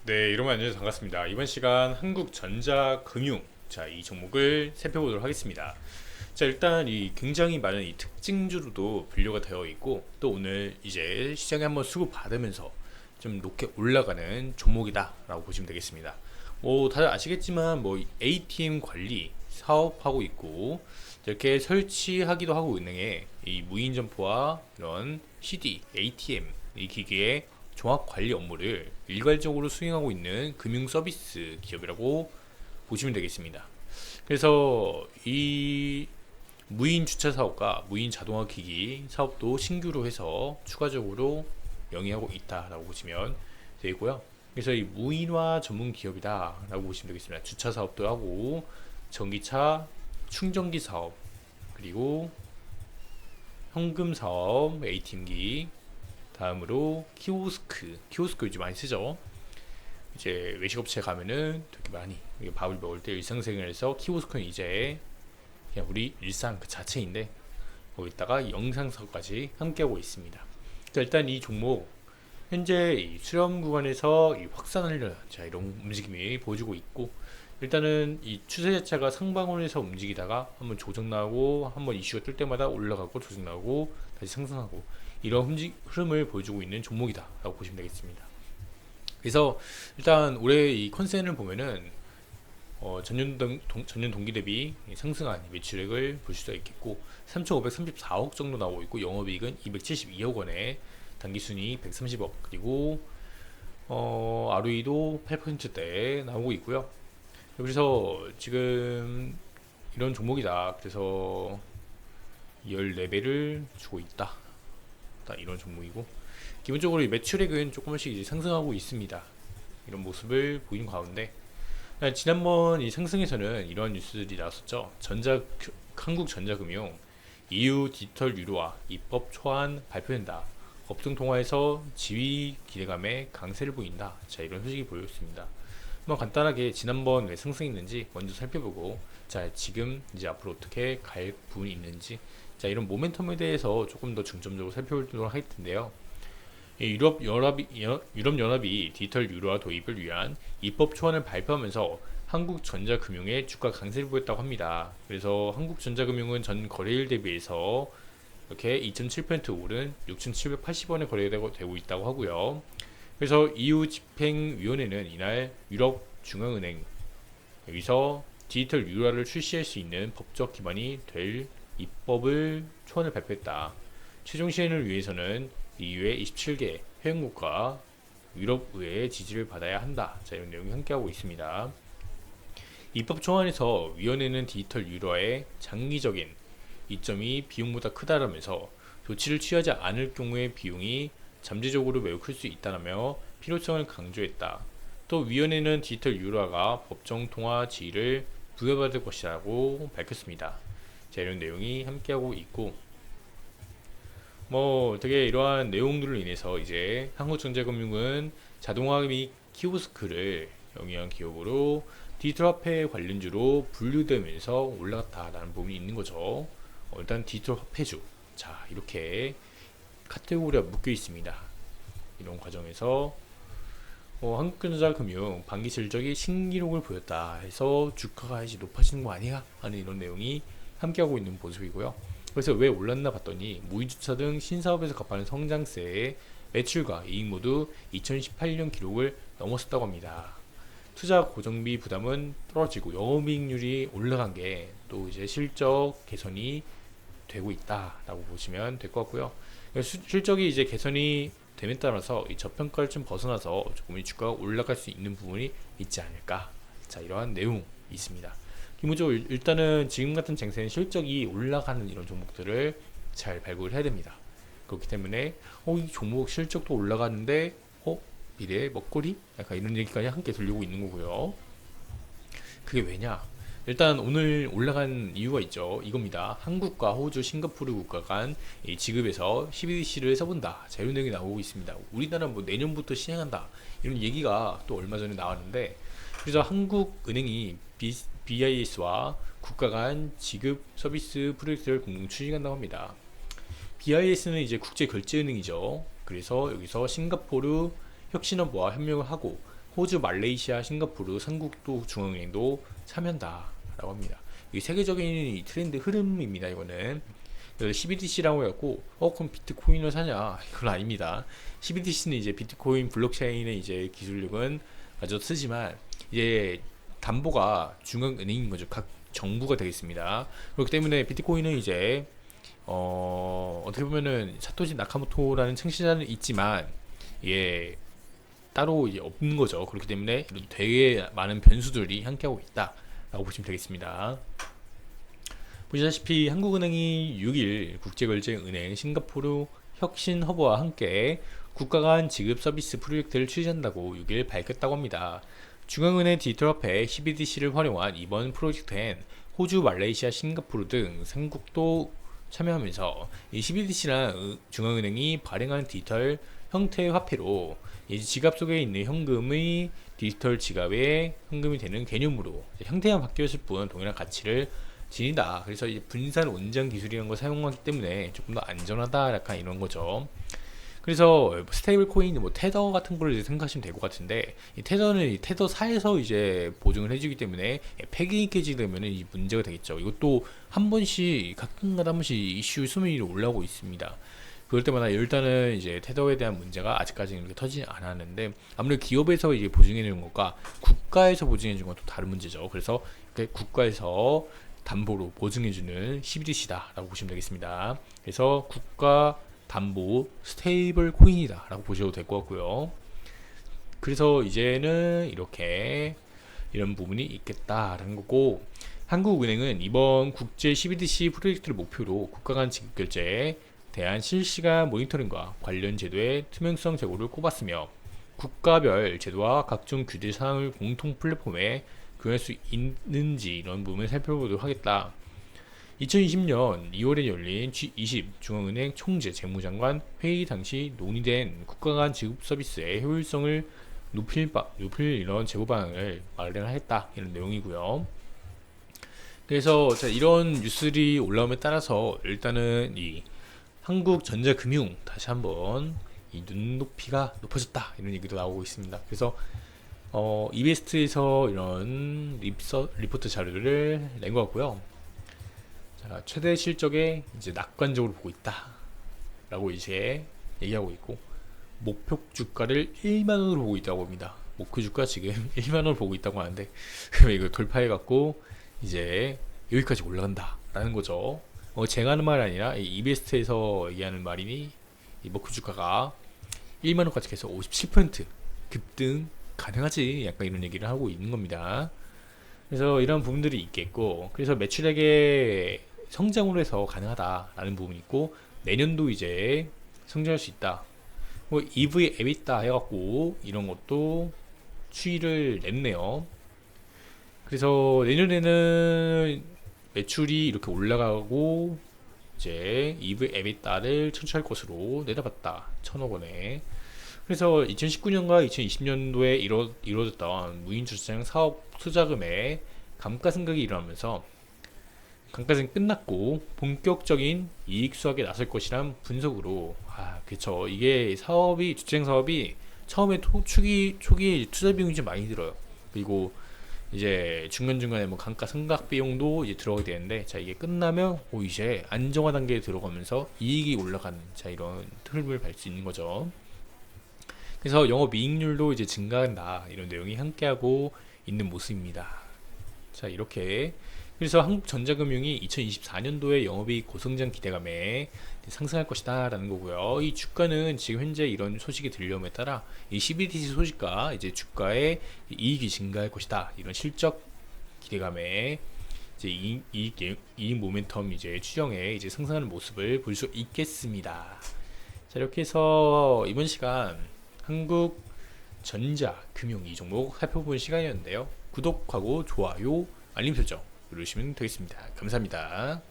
네, 여러분 안녕하세요. 반갑습니다. 이번 시간 한국전자금융, 자, 이 종목을 살펴보도록 하겠습니다. 자, 일단 이 굉장히 많은 이 특징주로도 분류가 되어 있고, 또 오늘 이제 시장에 한번 수급 받으면서 좀 높게 올라가는 종목이다라고 보시면 되겠습니다. 뭐 다들 아시겠지만 뭐 ATM 관리 사업하고 있고, 이렇게 설치하기도 하고 은행에 이 무인 점포와 이런 CD, ATM 이 기기에 종합 관리 업무를 일괄적으로 수행하고 있는 금융 서비스 기업이라고 보시면 되겠습니다. 그래서 이 무인 주차 사업과 무인 자동화 기기 사업도 신규로 해서 추가적으로 영위하고 있다라고 보시면 되고요. 그래서 이 무인화 전문 기업이다라고 보시면 되겠습니다. 주차 사업도 하고 전기차 충전기 사업, 그리고 현금 사업, ATM기, 다음으로 키오스크 요즘 많이 쓰죠. 이제 외식업체 가면은 되게 많이 밥을 먹을 때 일상생활에서 키오스크는 이제 그냥 우리 일상 그 자체인데, 거기다가 영상사까지 함께하고 있습니다. 자, 일단 이 종목 현재 이 수렴 구간에서 이 확산하려는 이런 움직임이 보여주고 있고, 일단은 이 추세 자체가 상방원에서 움직이다가 한번 조정 나오고, 한번 이슈가 뜰 때마다 올라가고 조정 나오고 다시 상승하고, 이런 흐름을 보여주고 있는 종목이다 라고 보시면 되겠습니다. 그래서 일단 올해 이 컨센을 보면은 전년 동기 대비 상승한 매출액을 볼 수가 있겠고, 3,534억 정도 나오고 있고, 영업이익은 272억 원에 당기순이 130억, 그리고 ROE도 8%대 나오고 있고요. 그래서 지금 이런 종목이다. 그래서 14배를 주고 있다. 이런 종목이고, 기본적으로 매출액은 조금씩 이제 상승하고 있습니다. 이런 모습을 보이는 가운데, 지난번 이 상승에서는 이런 뉴스들이 나왔었죠. 한국전자금융 EU 디지털 유료화 입법 초안 발표된다. 업종 통화에서 지위 기대감에 강세를 보인다. 자, 이런 소식이 보였습니다. 한번 간단하게 지난번 왜 상승했는지 먼저 살펴보고, 자, 지금 이제 앞으로 어떻게 갈 부분이 있는지, 자, 이런 모멘텀에 대해서 조금 더 중점적으로 살펴보도록 할 텐데요. 유럽연합이 디지털 유로화 도입을 위한 입법 초안을 발표하면서 한국전자금융의 주가 강세를 보였다고 합니다. 그래서 한국전자금융은 전 거래일 대비해서 이렇게 2.7% 오른 6,780원에 거래되고 있다고 하고요. 그래서 EU 집행위원회는 이날 유럽 중앙은행 여기서 디지털 유로화를 출시할 수 있는 법적 기반이 될 입법을 초안을 발표했다. 최종 시행을 위해서는 EU의 27개 회원국과 유럽의회의 지지를 받아야 한다. 자, 이런 내용이 함께하고 있습니다. 입법 초안에서 위원회는 디지털 유로화의 장기적인 이점이 비용보다 크다라면서 조치를 취하지 않을 경우의 비용이 잠재적으로 매우 클 수 있다라며 필요성을 강조했다. 또 위원회는 디지털 유로화가 법정 통화 지위를 부여받을 것이라고 밝혔습니다. 자, 이런 내용이 함께하고 있고, 뭐 되게 이러한 내용들로 인해서 이제 한국전자금융은 자동화 및 키오스크를 영위한 기업으로 디지털 화폐 관련주로 분류되면서 올라갔다라는 부분이 있는 거죠. 일단 디지털 화폐주, 자, 이렇게 카테고리가 묶여 있습니다. 이런 과정에서 한국전자금융 반기 실적이 신기록을 보였다 해서 주가가 이제 높아지는 거 아니야? 하는 이런 내용이 함께하고 있는 모습이고요. 그래서 왜 올랐나 봤더니 무인주차 등 신사업에서 갚아는 성장세에 매출과 이익 모두 2018년 기록을 넘었었다고 합니다. 투자 고정비 부담은 떨어지고 영업이익률이 올라간 게 또 이제 실적 개선이 되고 있다라고 보시면 될 것 같고요. 실적이 이제 개선이 됨에 따라서 이 저평가를 좀 벗어나서 조금 이 주가가 올라갈 수 있는 부분이 있지 않을까. 자, 이러한 내용이 있습니다. 기본적으로 일단은 지금 같은 쟁세는 실적이 올라가는 이런 종목들을 잘 발굴을 해야 됩니다. 그렇기 때문에 이 종목 실적도 올라가는데 미래의 먹거리? 약간 이런 얘기까지 함께 들리고 있는 거고요. 그게 왜냐? 일단 오늘 올라간 이유가 있죠. 이겁니다. 한국과 호주, 싱가포르 국가 간 지급에서 CBDC를 써본다. 자, 이런 내용이 나오고 있습니다. 우리나라 뭐 내년부터 시행한다. 이런 얘기가 또 얼마 전에 나왔는데, 그래서 한국은행이 BIS와 국가 간 지급 서비스 프로젝트를 공동 추진한다고 합니다. BIS는 이제 국제결제은행이죠. 그래서 여기서 싱가포르 혁신업과 협력을 하고 호주, 말레이시아, 싱가포르, 삼국도 중앙은행도 참여한다라고 합니다. 이 세계적인 이 트렌드 흐름입니다. 이거는 그래서 CBDC라고 해갖고 그럼 비트코인을 사냐? 그건 아닙니다. CBDC는 이제 비트코인 블록체인의 이제 기술력은 마저 쓰지만 이제 담보가 중앙은행인 거죠. 각 정부가 되겠습니다. 그렇기 때문에 비트코인은 이제 어떻게 보면은 사토시 나카모토라는 창시자는 있지만 예 따로 이제 없는 거죠. 그렇기 때문에 되게 많은 변수들이 함께하고 있다라고 보시면 되겠습니다. 보시다시피 한국은행이 6일 국제결제은행 싱가포르 혁신허브와 함께 국가 간 지급 서비스 프로젝트를 추진한다고 6일 밝혔다고 합니다. 중앙은행 디지털화폐 CBDC를 활용한 이번 프로젝트엔 호주, 말레이시아, 싱가포르 등 3국도 참여하면서 이 CBDC란 중앙은행이 발행한 디지털 형태의 화폐로 지갑 속에 있는 현금의 디지털 지갑에 현금이 되는 개념으로 형태만 바뀌었을 뿐 동일한 가치를 지니다. 그래서 이제 분산 원장 기술이라는 걸 사용하기 때문에 조금 더 안전하다 약간 이런 거죠. 그래서 스테이블 코인 뭐 테더 같은 걸 이제 생각하시면 될 것 같은데 이 테더는 이 테더사에서 이제 보증을 해주기 때문에 폐기 깨지되면 이 문제가 되겠죠. 이것도 한 번씩 가끔가다 한 번씩 이슈 수면위로 올라오고 있습니다. 그럴 때마다 일단은 이제 테더에 대한 문제가 아직까지는 이렇게 터지지 않았는데 아무래도 기업에서 이제 보증해 주는 것과 국가에서 보증해 주는 건 또 다른 문제죠. 그래서 국가에서 담보로 보증해 주는 CBDC다라고 보시면 되겠습니다. 그래서 국가 담보 스테이블 코인이다 라고 보셔도 될 것 같고요. 그래서 이제는 이렇게 이런 부분이 있겠다라는 거고 한국은행은 이번 국제 CBDC 프로젝트를 목표로 국가 간 지급결제에 대한 실시간 모니터링과 관련 제도의 투명성 제고를 꼽았으며 국가별 제도와 각종 규제 사항을 공통 플랫폼에 교환할 수 있는지 이런 부분을 살펴보도록 하겠다. 2020년 2월에 열린 G20 중앙은행 총재 재무장관 회의 당시 논의된 국가 간 지급 서비스의 효율성을 높일 이런 제고 방안을 마련하겠다 이런 내용이고요. 그래서 이런 뉴스들이 올라옴에 따라서 일단은 이 한국전자금융 다시 한번 이 눈높이가 높아졌다 이런 얘기도 나오고 있습니다. 그래서 이베스트에서 이런 리포트 자료를 낸 것 같고요. 자, 최대 실적에 이제 낙관적으로 보고 있다 라고 이제 얘기하고 있고 목표 주가를 1만원으로 보고 있다고 합니다. 목표 주가 지금 1만원을 보고 있다고 하는데 이거 돌파해 갖고 이제 여기까지 올라간다 라는 거죠. 제가 하는 말이 아니라 이베스트에서 얘기하는 말이니 이 목표 주가가 1만원까지 계속 57% 급등 가능하지 약간 이런 얘기를 하고 있는 겁니다. 그래서 이런 부분들이 있겠고 그래서 매출액의 성장으로 해서 가능하다라는 부분이 있고 내년도 이제 성장할 수 있다. 뭐 EV EBITDA 해갖고 이런 것도 추이를 냈네요. 그래서 내년에는 매출이 이렇게 올라가고 이제 EV EBITDA를 천출할 것으로 내다봤다. 1,000억 원에. 그래서 2019년과 2020년도에 이루어졌던 무인주차장 사업 투자금의 감가상각이 일어나면서 감가상각이 끝났고 본격적인 이익 수확에 나설 것이란 분석으로 그쵸 이게 주차장 사업이 처음에 초기에 투자 비용이 좀 많이 들어요. 그리고 이제 중간중간에 뭐 감가상각 비용도 이제 들어가게 되는데 이게 끝나면 이제 안정화 단계에 들어가면서 이익이 올라가는 이런 흐름을 밟을 수 있는 거죠. 그래서 영업이익률도 이제 증가한다 이런 내용이 함께하고 있는 모습입니다. 자 이렇게 그래서 한국전자금융이 2024년도에 영업이익 고성장 기대감에 상승할 것이다 라는 거고요. 이 주가는 지금 현재 이런 소식이 들려옴에 따라 이 CBDC 소식과 이제 주가의 이익이 증가할 것이다 이런 실적 기대감에 이제 이익 모멘텀 이제 추정에 이제 상승하는 모습을 볼 수 있겠습니다. 자 이렇게 해서 이번 시간 한국전자금융 이 종목 살펴본 시간이었는데요. 구독하고 좋아요 알림 설정 누르시면 되겠습니다. 감사합니다.